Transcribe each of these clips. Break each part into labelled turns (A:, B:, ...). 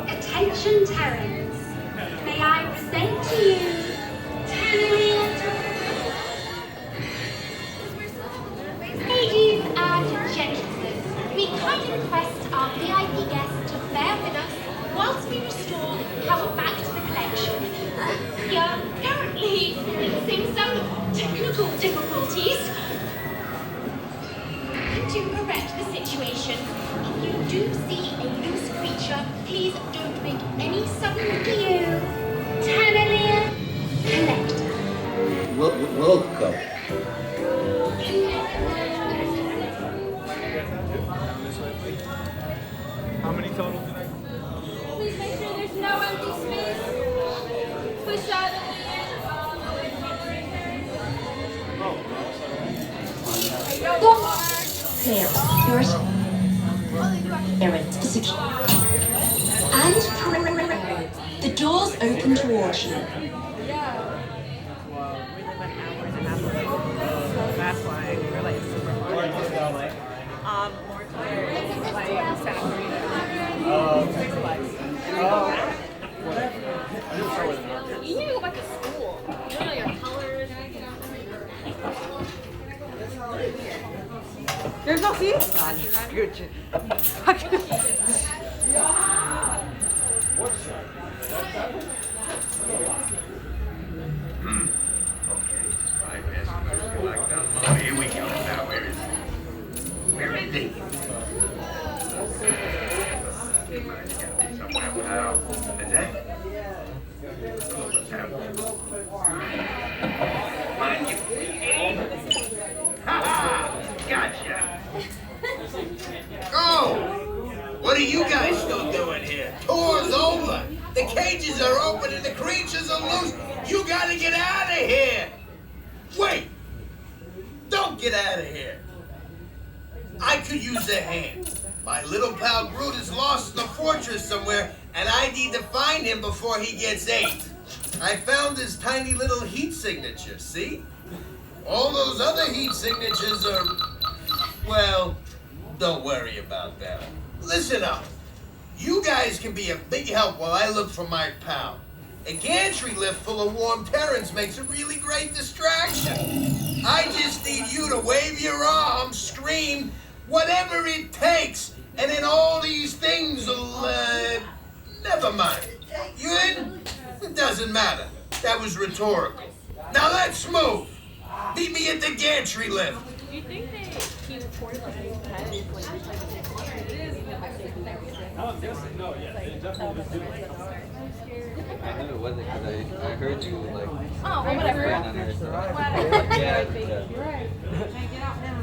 A: Attention Terrans, may I present to you Ladies and gentlemen, we kindly request our VIP guests to bear with us whilst we restore the power back to the collection. We are currently experiencing some technical difficulties. To correct the situation, if you do see a loose creature, please don't make any sudden Tanalian collector.
B: Welcome.
C: How many total tonight?
D: Please make sure there's no empty space. Push out.
A: There, yours. And the doors open towards you.
E: That's why we're like super more clear, like Santa You need to go back to school. You don't know your colors. There's no seat? Good shit.
B: Here we go. Now, where is it? Where is it? Somewhere. Wow. Is that? Mind you. Ha-ha! Gotcha. Oh! What are you guys still doing here? Tour's over. The cages are open and the creatures are loose. You gotta get out of here. Wait! Don't get out of here. I could use a hand. My little pal Groot is lost in the fortress somewhere, and I need to find him before he gets ate. I found his tiny little heat signature, see? All those other heat signatures are, well, don't worry about them. Listen up. You guys can be a big help while I look for my pal. A gantry lift full of warm Terrans makes a really great distraction. I just need you to wave your arms, scream, whatever it takes, and then all these things will, never mind. You in? It doesn't matter. That was rhetorical. Now let's move. Meet me at the gantry lift.
E: Do you think he reported like his pet is like this type of thing?
C: No, yeah, they definitely do.
F: I knew it wasn't because I heard you like.
E: Oh, well, whatever.
F: Yeah.
E: You're right. Get out now.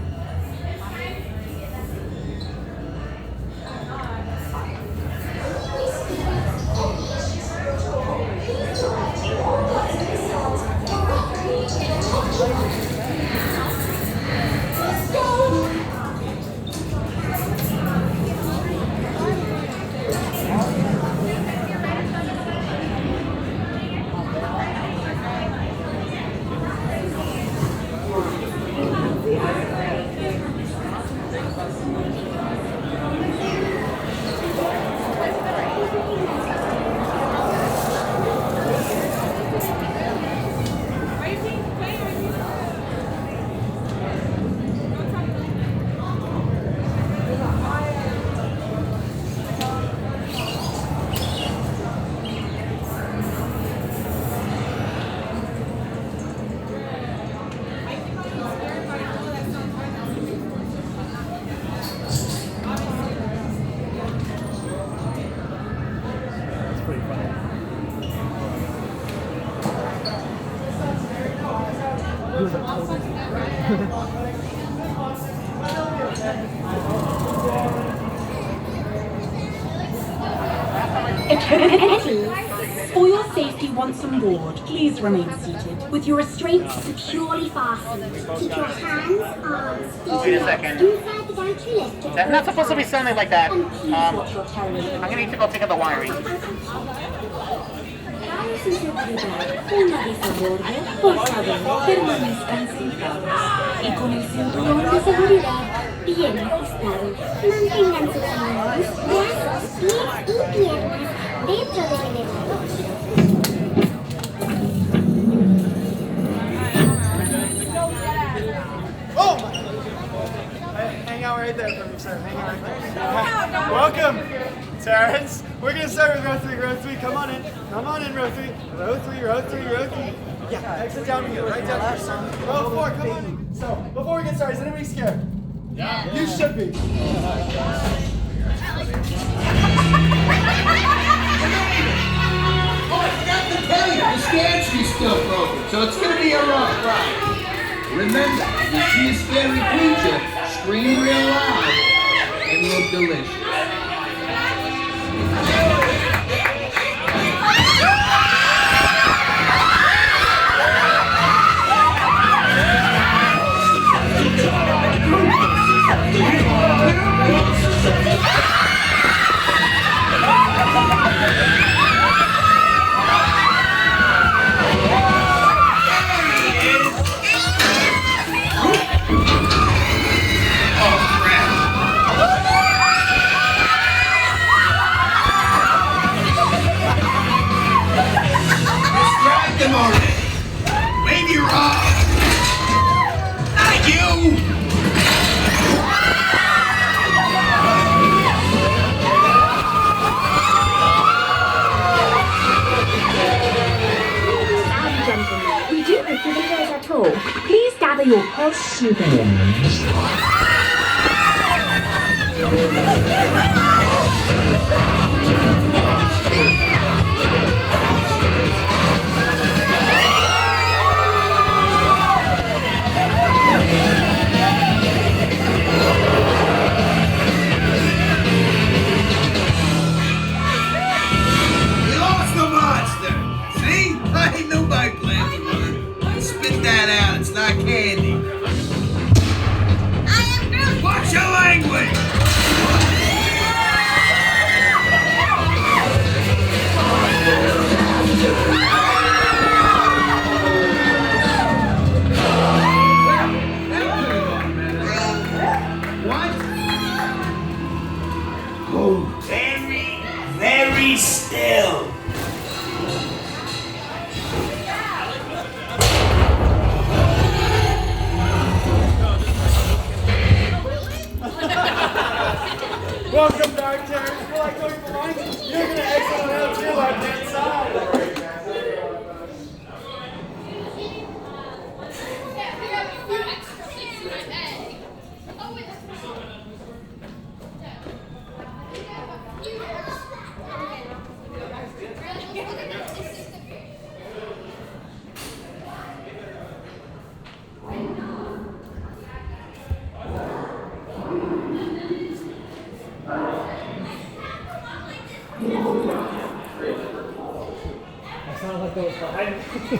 G: For your safety once on board, please remain seated with your restraints securely fastened.
H: Keep your hands, arms, feet,
I: Wait a second.
H: inside the gantry lift.
I: That's not supposed to be sounding like that.
G: And please watch your terrorism.
I: I'm gonna need to go pick up the wiring.
G: Caro su seguridad, una vez a bordo, por favor, permanezcan sentados y con el cinturón de seguridad bien ajustado.
H: Mantengan sus manos, brazos, pies y piernas dentro del elevador.
C: Oh my! Hang out right there for me, sir. Hang out right there. Welcome, Terrence. We're gonna start with row 3. Row 3, come on in. Come on in, row 3. Row 3, row 3, row 3. Yeah, exit down here. Right down here, sir. Row 4, come on in. So, before we get started, is anybody scared? Yeah. You should be.
B: Oh, I forgot to tell you, the stanchie's still broken, so it's gonna be a rough ride. Remember, if you see a scary creature, scream real loud and look delicious. Them already. Wave your arm. Not you.
G: Gentlemen, we do hope you enjoyed our tour. Please gather your purse souvenirs.
B: We lost the monster. See? I knew my plan would work. Spit that out. It's not candy.
H: I am Groot.
B: Watch your language. What? Oh, very, very still.
C: Welcome back, Terrence. If you like going for lunch, you're gonna exit on L2 left-hand side.
J: Sounds like those behind me.